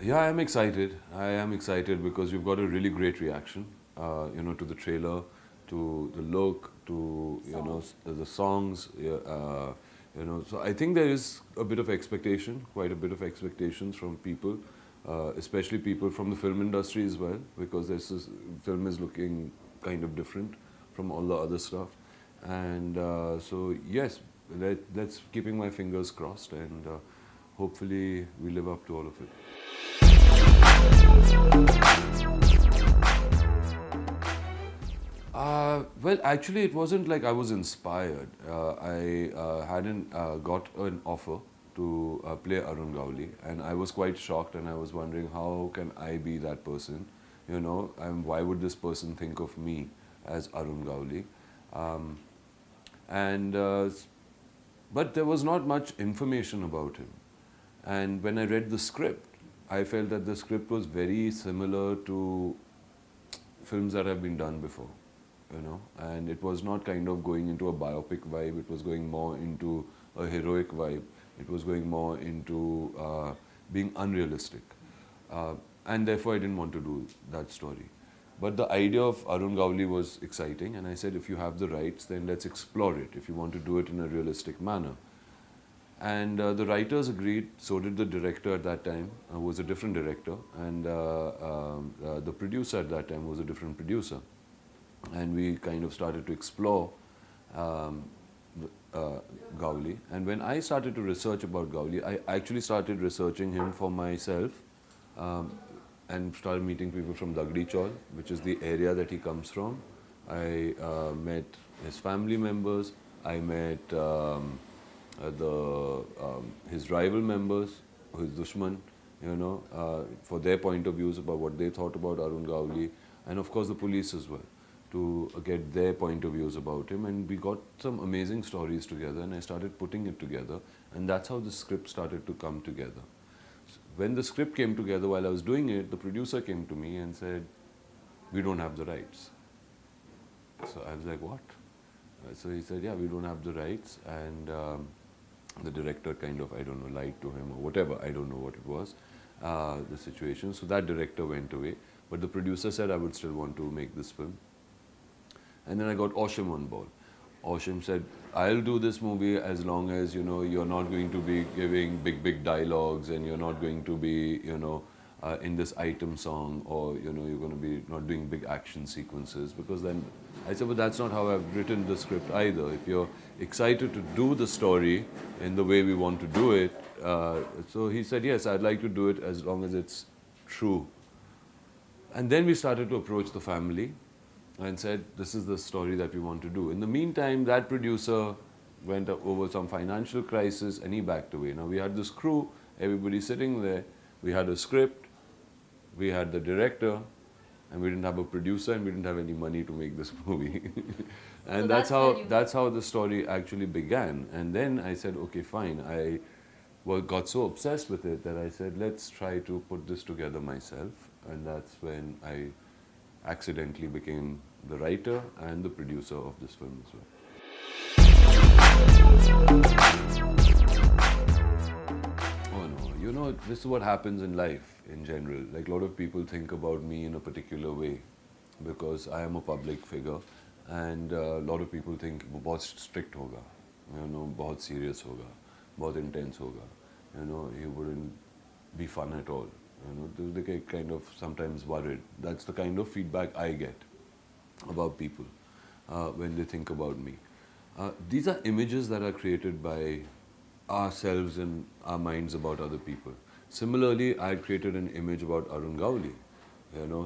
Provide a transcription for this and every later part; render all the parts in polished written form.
Yeah, I am excited. I am excited because we've got a really great reaction, to the trailer, to the look, to the songs. Yeah, so I think there is a bit of expectation, quite a bit of expectations from people, especially people from the film industry as well, because film is looking kind of different from all the other stuff, and so yes, let's keeping my fingers crossed, and hopefully we live up to all of it. Well, actually, it wasn't like I was inspired. I hadn't got an offer to play Arun Gawli, and I was quite shocked, and I was wondering how can I be that person, and why would this person think of me as Arun Gawli? Um, and but there was not much information about him. And when I read the script, I felt that the script was very similar to films that have been done before, and it was not kind of going into a biopic vibe, it was going more into a heroic vibe, it was going more into being unrealistic. And therefore, I didn't want to do that story. But the idea of Arun Gawli was exciting, and I said, if you have the rights, then let's explore it, if you want to do it in a realistic manner. And the writers agreed, so did the director at that time, who was a different director, and the producer at that time was a different producer. And we kind of started to explore Gawli. And when I started to research about Gawli, I actually started researching him for myself, and started meeting people from Dagdi Chaul, which is the area that he comes from. I met his family members, I met his rival members, his dushman, for their point of views about what they thought about Arun Gawli, and of course the police as well, to get their point of views about him. And we got some amazing stories together, and I started putting it together, and that's how the script started to come together. When the script came together, while I was doing it, the producer came to me and said, we don't have the rights. So I was like, what? So he said, yeah, we don't have the rights, and the director kind of, I don't know, lied to him or whatever, I don't know what it was, the situation. So that director went away, but the producer said I would still want to make this film. And then I got Oshim on board. Oshim said, I'll do this movie as long as, you're not going to be giving big dialogues, and you're not going to be, in this item song, or, you're going to be not doing big action sequences. Because then I said, but that's not how I've written the script either. If you're excited to do the story in the way we want to do it, so he said, yes, I'd like to do it as long as it's true. And then we started to approach the family and said, this is the story that we want to do. In the meantime, that producer went over some financial crisis, and he backed away. Now we had this crew, everybody sitting there, we had a script, we had the director, and we didn't have a producer, and we didn't have any money to make this movie. And so that's how the story actually began. And then I said, okay, fine. I got so obsessed with it that I said, let's try to put this together myself. And that's when I accidentally became the writer and the producer of this film as well. Oh no, this is what happens in life in general. Like, a lot of people think about me in a particular way because I am a public figure, and a lot of people think, बहुत strict होगा, बहुत serious होगा, बहुत intense होगा, he wouldn't be fun at all. They get kind of sometimes worried. That's the kind of feedback I get about people when they think about me. These are images that are created by ourselves in our minds about other people. Similarly, I created an image about Arun Gawli.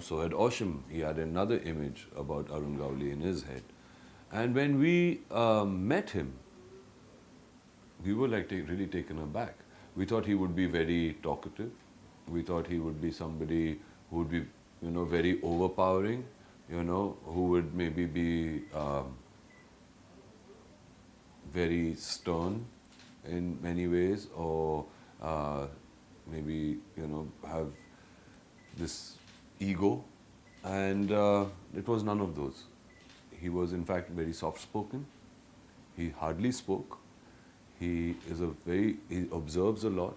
So had Oshim, he had another image about Arun Gawli in his head. And when we met him, we were like really taken aback. We thought he would be very talkative. We thought he would be somebody who would be, very overpowering, who would maybe be very stern in many ways, or maybe, have this ego. And it was none of those. He was, in fact, very soft-spoken. He hardly spoke. He observes a lot.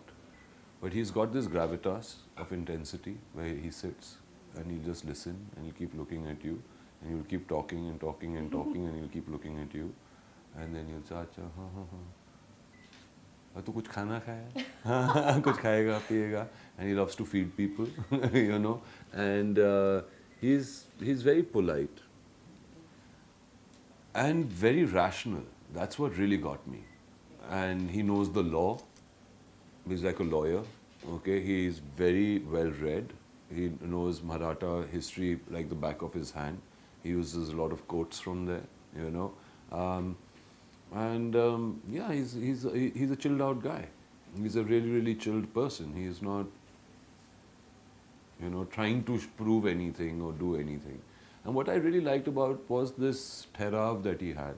But he's got this gravitas of intensity where he sits and he'll just listen and he'll keep looking at you and you'll keep talking and talking and talking and he'll keep looking at you and then you'll say, "Acha, तो कुछ खाना खाया कुछ खाएगा पिएगा and he loves to feed people you know and he's very polite and very rational. That's what really got me. And he knows the law. He's like a lawyer. Okay, he's very well read. He knows Maratha history like the back of his hand. He uses a lot of quotes from there, you know. Yeah, he's a chilled out guy. He's a really chilled person. He is not, you know, trying to prove anything or do anything. And what I really liked about was this therav that he had,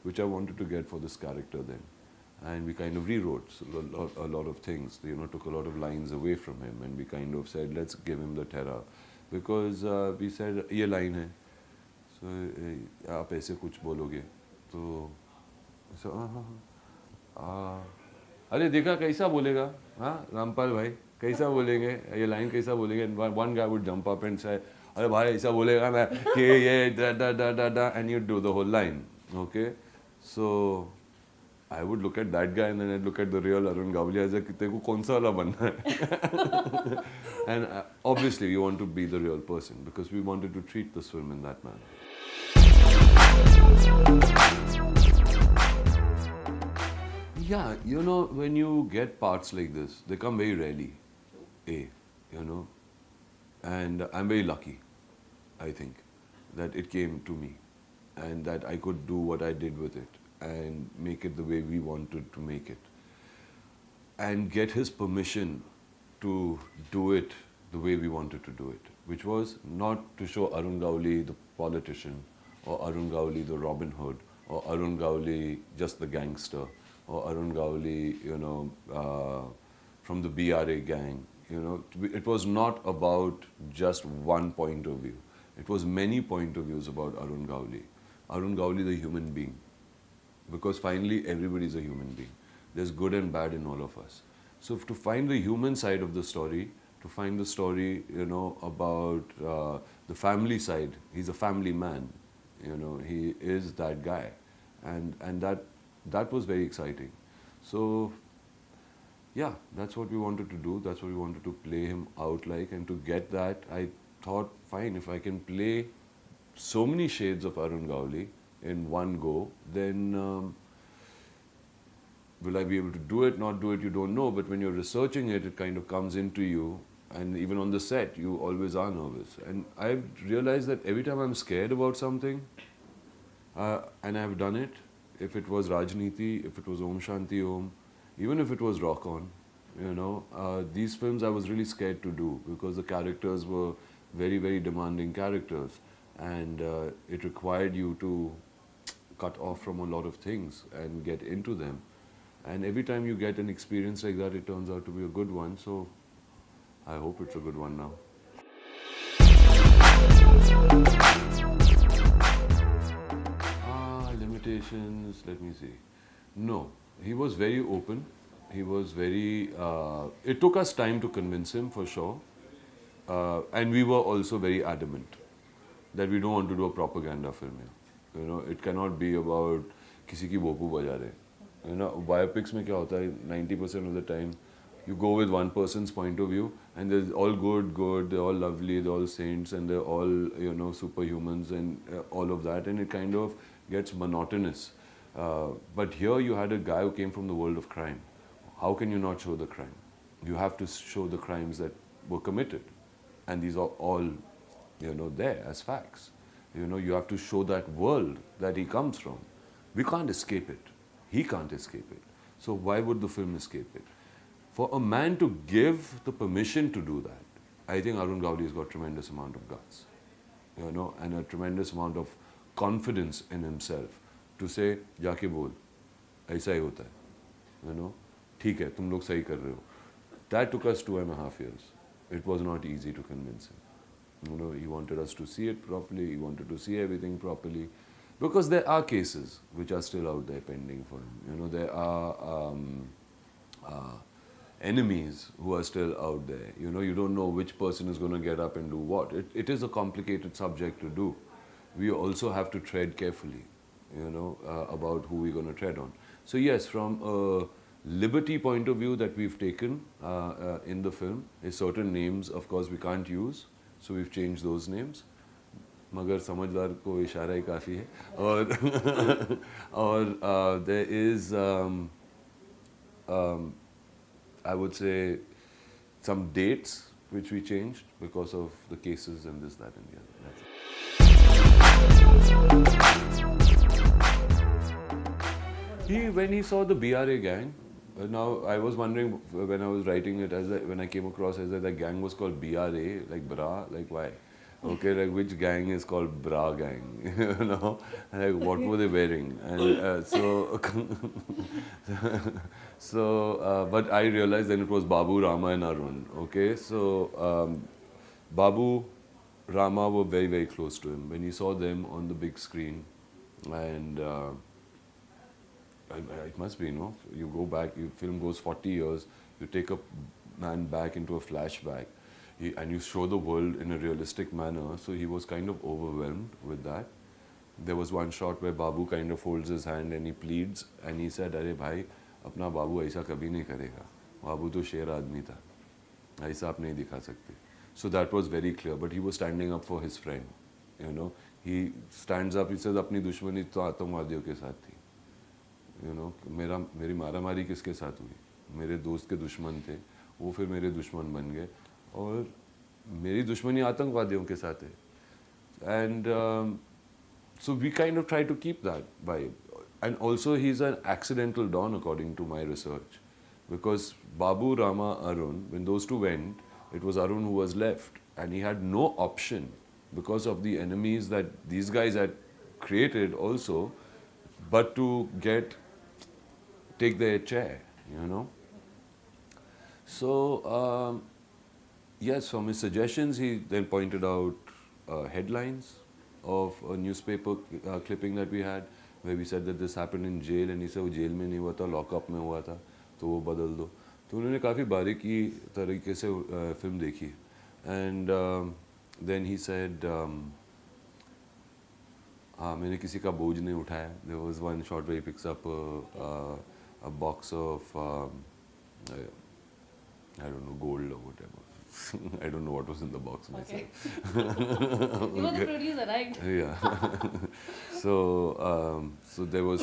which I wanted to get for this character then. And we kind of rewrote a lot of things, you know, took a lot of lines away from him and we kind of said, let's give him the therav. Because we said, ये line है, so आप ऐसे कुछ बोलोगे, तो अरे देखा कैसा बोलेगा, हाँ रामपाल भाई कैसा बोलेंगे, ये line कैसा बोलेंगे, and one guy would jump up and say, अरे भाई ऐसा बोलेगा मैं कि ये da, and you'd do the whole line, okay? So I would look at that guy and then I'd look at the real Arun Gawli as a तेरे को कौन सा वाला बनना है? And obviously we want to be the real person because we wanted to treat this film in that manner. Yeah, you know, when you get parts like this, they come very rarely, you know, and I'm very lucky, I think, that it came to me and that I could do what I did with it and make it the way we wanted to make it and get his permission to do it the way we wanted to do it, which was not to show Arun Gawli the politician or Arun Gawli the Robin Hood or Arun Gawli just the gangster or Arun Gawli, you know, from the BRA gang. You know, it was not about just one point of view. It was many point of views about Arun Gawli. Arun Gawli the human being. Because finally everybody is a human being. There's good and bad in all of us. So to find the human side of the story, to find the story, you know, about the family side, he's a family man, you know, he is that guy. And that was very exciting. So yeah, that's what we wanted to do. That's what we wanted to play him out like. And to get that, I thought, fine, if I can play so many shades of Arun Gawli in one go, then will I be able to do it, not do it, you don't know. But when you're researching it, it kind of comes into you. And even on the set, you always are nervous. And I've realized that every time I'm scared about something, and I've done it, if it was Rajniti, if it was Om Shanti Om, even if it was Rock On, you know, these films I was really scared to do because the characters were very demanding characters. And it required you to cut off from a lot of things and get into them. And every time you get an experience like that, it turns out to be a good one. So I hope it's a good one now. Limitations, let me see. No, he was very open. He was very, it took us time to convince him for sure. And we were also very adamant that we don't want to do a propaganda film here. You know, it cannot be about किसी की भोपू बजा रहे. You know, biopics में क्या होता है? 90% of the time, you go with one person's point of view, and they're all good, they're all lovely, they're all saints, and they're all, you know, superhumans and all of that, and it kind of gets monotonous. But here you had a guy who came from the world of crime. How can you not show the crime? You have to show the crimes that were committed, and these are all, you know, there as facts. You know, you have to show that world that he comes from. We can't escape it. He can't escape it. So why would the film escape it? For a man to give the permission to do that, I think Arun Gawli has got tremendous amount of guts, you know, and a tremendous amount of confidence in himself to say, जाके बोल, ऐसा ही होता है, you know, ठीक है, तुम लोग सही कर रहे हो. That took us 2.5 years. It was not easy to convince him. You know, he wanted us to see it properly. He wanted to see everything properly, because there are cases which are still out there pending for him. You know, there are enemies who are still out there. You know, you don't know which person is going to get up and do what. It is a complicated subject to do. We also have to tread carefully, you know, about who we're going to tread on. So yes, from a liberty point of view that we've taken in the film, is certain names, of course, we can't use, so we've changed those names. मगर समझदार को इशारा ही काफ़ी है और there is I would say some dates which we changed because of the cases and this, that and the other. When he saw the BRA gang, now I was wondering when I was writing it, when I came across as that gang was called BRA, like bra, like why? Okay, like which gang is called bra gang? You know, like what were they wearing? And but I realized then it was Babu, Rama, and Arun. Okay, so Babu, Rama were very, very close to him. When he saw them on the big screen, and it must be, you know, you go back, your film goes 40 years, you take a man back into a flashback, and you show the world in a realistic manner, so he was kind of overwhelmed with that. There was one shot where Babu kind of folds his hand and he pleads, and he said, "Arey bhai, apna Babu aisa kabhi nahi karega. Babu to sher aadmi tha. Aisa aap nahi dikha sakte." So that was very clear, but he was standing up for his friend, you know. He stands up, he says, "Apni dushmani to आतंकवादियों के साथ थी." You know, मेरी मारामारी किसके साथ हुई? मेरे दोस्त के दुश्मन थे, वो फिर मेरे दुश्मन बन गए, और मेरी दुश्मनी आतंकवादियों के साथ है. And so we kind of try to keep that vibe. And also he's an accidental don according to my research, because Babu, Rama, Arun, when those two went, it was Arun who was left, and he had no option because of the enemies that these guys had created also, but to take their chair, you know. So yes, from his suggestions, he then pointed out headlines of a newspaper clipping that we had, where we said that this happened in jail, and he said, "वो jail में नहीं हुआ था, lockup में हुआ था, तो वो बदल दो." तो उन्होंने काफ़ी बारीकी तरीके से फिल्म देखी, and then he said, हाँ, मैंने किसी का बोझ नहीं उठाया. There was one shot where he picks up a box of I don't know, gold or whatever. I don't know what was in the box myself. Okay. You were the producer, right? Yeah. So there was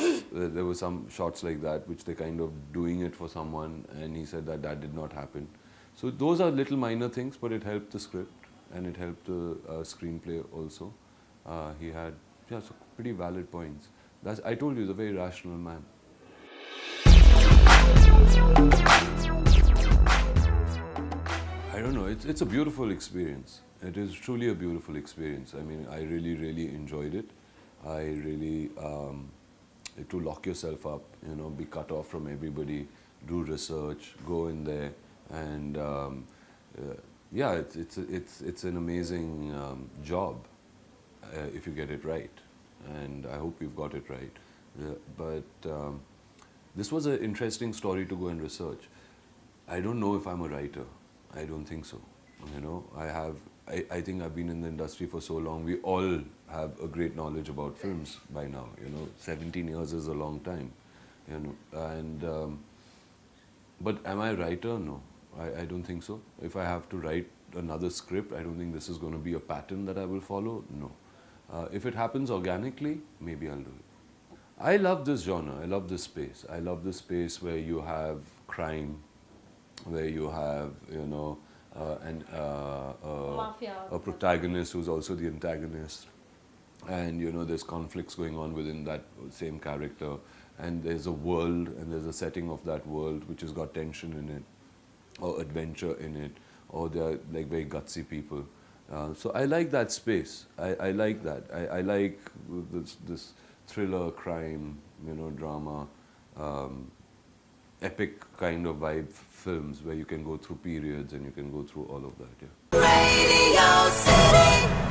some shots like that which they kind of doing it for someone, and he said that did not happen. So those are little minor things, but it helped the script and it helped the screenplay also. He had so pretty valid points. I told you, he's a very rational man. I don't know, it's a beautiful experience. It is truly a beautiful experience. I mean, I really, really enjoyed it. I really, to lock yourself up, you know, be cut off from everybody, do research, go in there, and yeah, it's an amazing job if you get it right. And I hope you've got it right. But this was an interesting story to go and research. I don't know if I'm a writer. I don't think so. You know, I think I've been in the industry for so long. We all have a great knowledge about films by now. You know, 17 years is a long time. You know, and but am I a writer? No, I don't think so. If I have to write another script, I don't think this is going to be a pattern that I will follow. No. If it happens organically, maybe I'll do it. I love this genre. I love this space. I love this space where you have crime, where you have, you know, a protagonist who's also the antagonist, and you know there's conflicts going on within that same character, and there's a world and there's a setting of that world which has got tension in it, or adventure in it, or they're like very gutsy people. So I like that space. I like that. I like this thriller, crime, you know, drama, epic kind of vibe films where you can go through periods and you can go through all of that. Yeah. Radio City.